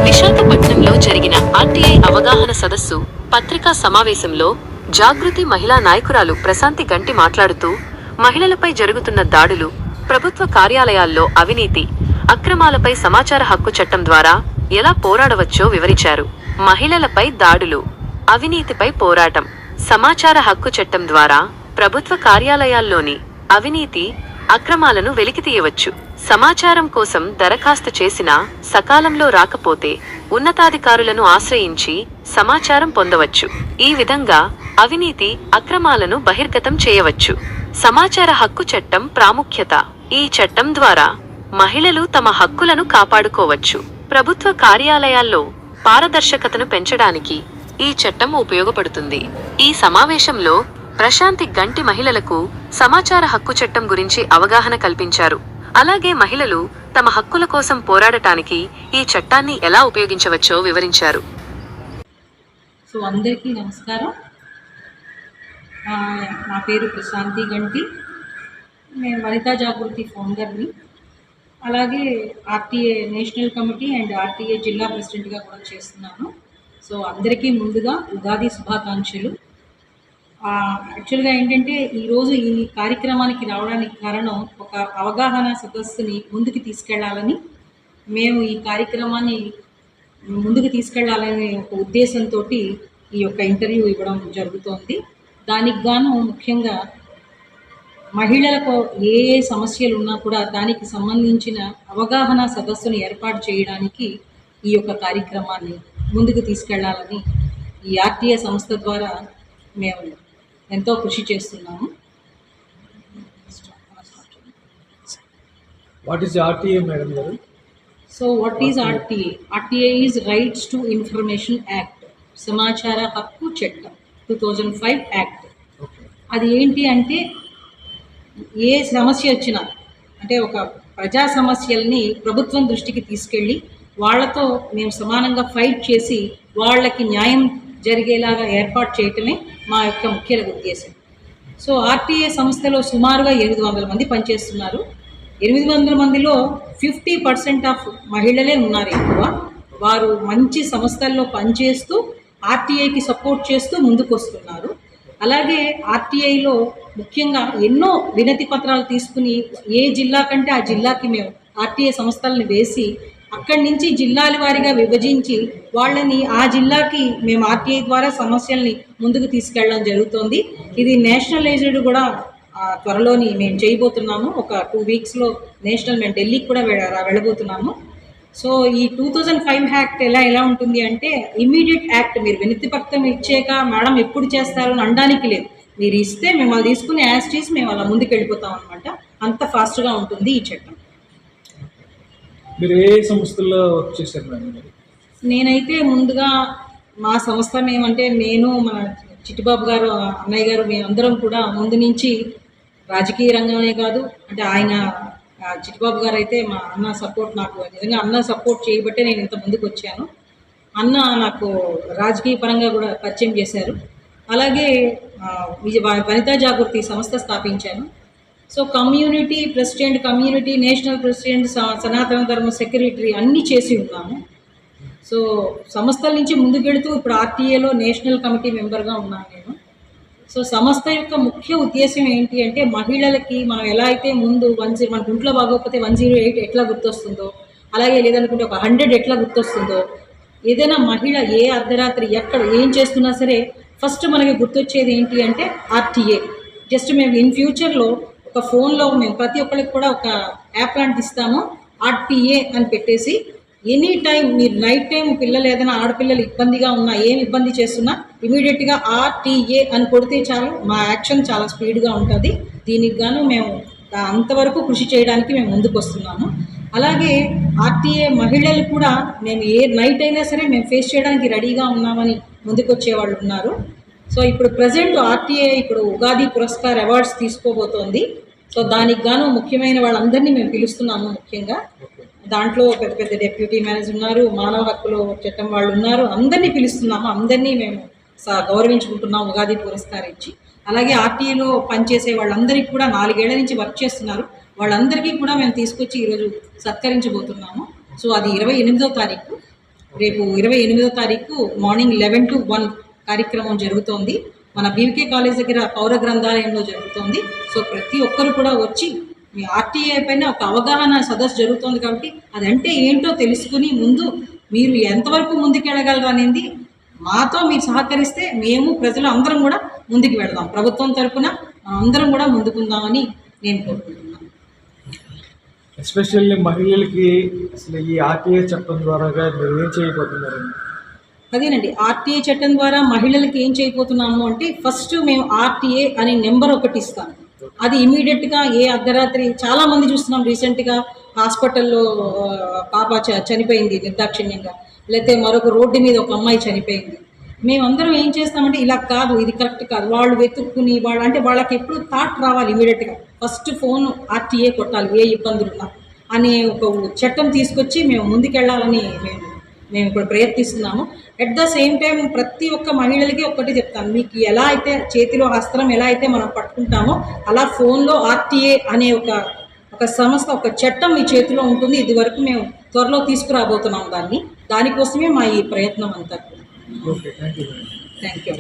విశాఖపట్నంలో జరిగిన ఆర్టీఐ అవగాహన సదస్సు పత్రికా సమావేశంలో జాగృతి మహిళా నాయకురాలు ప్రశాంతి గంటి మాట్లాడుతూ మహిళలపై జరుగుతున్న దాడులు, ప్రభుత్వ కార్యాలయాల్లో అవినీతి, అక్రమాలపై సమాచార హక్కు చట్టం ద్వారా ఎలా పోరాడవచ్చో వివరించారు. మహిళలపై దాడులు, అవినీతిపై పోరాటం, సమాచార హక్కు చట్టం ద్వారా ప్రభుత్వ కార్యాలయాల్లోని అవినీతి, అక్రమాలను వెలికితీయవచ్చు. సమాచారం కోసం దరఖాస్తు చేసినా సకాలంలో రాకపోతే ఉన్నతాధికారులను ఆశ్రయించి సమాచారం పొందవచ్చు. ఈ విధంగా అవినీతి, అక్రమాలను బహిర్గతం చేయవచ్చు. సమాచార హక్కు చట్టం ప్రాముఖ్యత. ఈ చట్టం ద్వారా మహిళలు తమ హక్కులను కాపాడుకోవచ్చు. ప్రభుత్వ కార్యాలయాల్లో పారదర్శకతను పెంచడానికి ఈ చట్టం ఉపయోగపడుతుంది. ఈ సమావేశంలో ప్రశాంతి గంటి మహిళలకు సమాచార హక్కు చట్టం గురించి అవగాహన కల్పించారు. అలాగే మహిళలు తమ హక్కుల కోసం పోరాడటానికి ఈ చట్టాన్ని ఎలా ఉపయోగించవచ్చో వివరించారు. సో అందరికీ నమస్కారం. నా పేరు ప్రశాంతి గంటి. నేను వనితా జాగృతి ఫౌండర్ని. అలాగే RTA national committee and RTA జిల్లా ప్రెసిడెంట్గా కూడా చేస్తున్నాను. సో అందరికీ ముందుగా ఉగాది శుభాకాంక్షలు. యాక్చువల్గా ఏంటంటే ఈరోజు ఈ కార్యక్రమానికి రావడానికి కారణం ఒక అవగాహన సదస్సుని ముందుకు తీసుకెళ్లాలని, మేము ఈ కార్యక్రమాన్ని ముందుకు తీసుకెళ్లాలనే ఒక ఉద్దేశంతో ఈ యొక్క ఇంటర్వ్యూ ఇవ్వడం జరుగుతోంది. దానికి గాను ముఖ్యంగా మహిళలకు ఏ సమస్యలు ఉన్నా కూడా దానికి సంబంధించిన అవగాహన సదస్సును ఏర్పాటు చేయడానికి ఈ యొక్క కార్యక్రమాన్ని ముందుకు తీసుకెళ్లాలని ఈ ఆర్టీఏ సంస్థ ద్వారా మేము ఎంతో కృషి చేస్తున్నాము. What is RTA, Madam Garu? So what is RTA? RTA is Rights to Information Act, సమాచార హక్కు చట్టం 2005 యాక్ట్. అది ఏంటి అంటే ఏ సమస్య వచ్చినా, అంటే ఒక ప్రజా సమస్యల్ని ప్రభుత్వం దృష్టికి తీసుకెళ్ళి వాళ్ళతో మేము సమానంగా ఫైట్ చేసి వాళ్ళకి న్యాయం జరిగేలాగా ఏర్పాటు చేయటమే మా యొక్క ముఖ్య ఉద్దేశం. సో ఆర్టీఏ సంస్థలో సుమారుగా 800 మంది పనిచేస్తున్నారు. 800 మందిలో 50% ఆఫ్ మహిళలే ఉన్నారు ఎక్కువ. వారు మంచి సంస్థల్లో పనిచేస్తూ ఆర్టీఐకి సపోర్ట్ చేస్తూ ముందుకు వస్తున్నారు. అలాగే ఆర్టీఐలో ముఖ్యంగా ఎన్నో వినతి పత్రాలు తీసుకుని ఏ జిల్లా కంటే ఆ జిల్లాకి మేము ఆర్టీఐ సంస్థలను వేసి అక్కడి నుంచి జిల్లాల వారీగా విభజించి వాళ్ళని ఆ జిల్లాకి మేము ఆర్టీఐ ద్వారా సమస్యల్ని ముందుకు తీసుకెళ్ళడం జరుగుతుంది. ఇది నేషనలైజ్డ్ కూడా త్వరలోని మేము చేయబోతున్నాము. ఒక 2 వీక్స్లో నేషనల్ మేము ఢిల్లీకి కూడా వెళ్ళబోతున్నాము. సో ఈ 2005 యాక్ట్ ఎలా ఉంటుంది అంటే ఇమీడియట్ యాక్ట్. మీరు వినతి పత్రం ఇచ్చాక మేడం ఎప్పుడు చేస్తారు అని అనడానికి లేదు. మీరు ఇస్తే మిమ్మల్ని తీసుకుని యాజ్ చేసి మేము అలా ముందుకు వెళ్ళిపోతాం అనమాట. అంత ఫాస్ట్గా ఉంటుంది ఈ చట్టం. మీరు ఏ సంస్థల్లో వర్క్ చేశారు మేడం? నేనైతే ముందుగా మా సంస్థ మేమంటే నేను, మన చిట్టిబాబు గారు, అన్నయ్య గారు, మేమందరం కూడా ముందు నుంచి రాజకీయ రంగమే కాదు, అంటే ఆయన చిట్టిబాబు గారు అయితే మా అన్న సపోర్ట్, నాకు నిజంగా అన్న సపోర్ట్ చేయబట్టే నేను ఇంత ముందుకు వచ్చాను. అన్న నాకు రాజకీయ పరంగా కూడా పరిచయం చేశారు. అలాగే వనితా జాగృతి సంస్థ స్థాపించాను. So community president, community national president, Sanatana Dharma secretary అన్నీ చేసి ఉన్నాము. సో సంస్థల నుంచి ముందుకెడుతూ ఇప్పుడు ఆర్టీఏలో నేషనల్ కమిటీ మెంబర్గా ఉన్నాను నేను. సో సంస్థ యొక్క ముఖ్య ఉద్దేశం ఏంటి అంటే మహిళలకి మనం ఎలా అయితే ముందు మన ఇంట్లో బాగోకపోతే 108 ఎట్లా గుర్తొస్తుందో, అలాగే లేదనుకుంటే ఒక 100 ఎట్లా గుర్తొస్తుందో, ఏదైనా మహిళ ఏ అర్ధరాత్రి ఎక్కడ ఏం చేస్తున్నా సరే ఫస్ట్ మనకి గుర్తొచ్చేది ఏంటి అంటే ఆర్టీఏ. జస్ట్ మేము ఇన్ ఫ్యూచర్లో ఒక ఫోన్లో మేము ప్రతి ఒక్కరికి కూడా ఒక యాప్ లాంటి ఇస్తాము, ఆర్టీఏ అని పెట్టేసి ఎనీ టైం మీరు నైట్ టైం పిల్లలు ఏదైనా ఆడపిల్లలు ఇబ్బందిగా ఉన్నా, ఏం ఇబ్బంది చేస్తున్నా ఇమీడియట్గా ఆర్టీఏ అని కొడితే చాలు, మా యాక్షన్ చాలా స్పీడ్గా ఉంటుంది. దీనికి గాను మేము అంతవరకు కృషి చేయడానికి మేము ముందుకు వస్తున్నాము. అలాగే ఆర్టీఏ మహిళలు కూడా మేము ఏ నైట్ అయినా సరే మేము ఫేస్ చేయడానికి రెడీగా ఉన్నామని ముందుకు వచ్చేవాళ్ళు ఉన్నారు. సో ఇప్పుడు ప్రజెంట్ ఆర్టీఏ ఇప్పుడు ఉగాది పురస్కార్ అవార్డ్స్ తీసుకోబోతోంది. సో దానికి గాను ముఖ్యమైన వాళ్ళందరినీ మేము పిలుస్తున్నాము. ముఖ్యంగా దాంట్లో పెద్ద పెద్ద డెప్యూటీ మేనేజర్ ఉన్నారు, మానవ హక్కుల చట్టం వాళ్ళు ఉన్నారు. అందరినీ పిలుస్తున్నాము, అందరినీ మేము గౌరవించుకుంటున్నాం ఉగాది పురస్కారం ఇచ్చి. అలాగే ఆర్టీఏలో పనిచేసే వాళ్ళందరికీ కూడా 4 ఏళ్ల నుంచి వర్క్ చేస్తున్నారు, వాళ్ళందరికీ కూడా మేము తీసుకొచ్చి ఈరోజు సత్కరించబోతున్నాము. సో అది 28వ తారీఖు, రేపు 28వ తారీఖు మార్నింగ్ 11 to 1 కార్యక్రమం జరుగుతోంది. మన బీవీకే కాలేజ్ దగ్గర పౌర గ్రంథాలయంలో జరుగుతోంది. సో ప్రతి ఒక్కరు కూడా వచ్చి మీ ఆర్టీఏ పైన ఒక అవగాహన సదస్సు జరుగుతోంది కాబట్టి అదంటే ఏంటో తెలుసుకుని ముందు మీరు ఎంతవరకు ముందుకెళ్ళగలరు అనేది మాతో మీరు సహకరిస్తే మేము ప్రజలు అందరం కూడా ముందుకు వెళదాం. ప్రభుత్వం తరఫున అందరం కూడా ముందుకుందామని నేను కోరుకుంటున్నాను. ఎస్పెషల్లీ మహిళలకి అసలు ఈ ఆర్టీఏ చట్టం ద్వారా మీరు ఏం చేయబోతున్నారండి? అదేనండి, ఆర్టీఏ చట్టం ద్వారా మహిళలకి ఏం చేయబోతున్నాము అంటే ఫస్ట్ మేము ఆర్టీఏ అనే నెంబర్ ఒకటి ఇస్తాం. అది ఇమీడియట్గా ఏ అర్ధరాత్రి చాలామంది చూస్తున్నాం, రీసెంట్గా హాస్పిటల్లో పాప చనిపోయింది నిర్దాక్షిణ్యంగా, లేకపోతే మరొక రోడ్డు మీద ఒక అమ్మాయి చనిపోయింది. మేమందరం ఏం చేస్తామంటే ఇలా కాదు, ఇది కరెక్ట్ కాదు, వాళ్ళు వెతుక్కుని వాళ్ళకి ఎప్పుడు థాట్ రావాలి ఇమీడియట్గా ఫస్ట్ ఫోన్ ఆర్టీఏ కొట్టాలి ఏ ఇబ్బందులున్నా అనే ఒక చట్టం తీసుకొచ్చి మేము ముందుకెళ్ళాలని మేము ఇప్పుడు ప్రయత్నిస్తున్నాము. అట్ ద సేమ్ టైం ప్రతి ఒక్క మహిళలకి ఒక్కటి చెప్తాను, మీకు ఎలా అయితే చేతిలో అస్త్రం ఎలా అయితే మనం పట్టుకుంటామో అలా ఫోన్లో ఆర్టీఏ అనే ఒక సంస్థ, ఒక చట్టం మీ చేతిలో ఉంటుంది. ఇది వరకు మేము త్వరలో తీసుకురాబోతున్నాం దానికోసమే మా ఈ ప్రయత్నం అంతా. Okay, thank you. Thank you.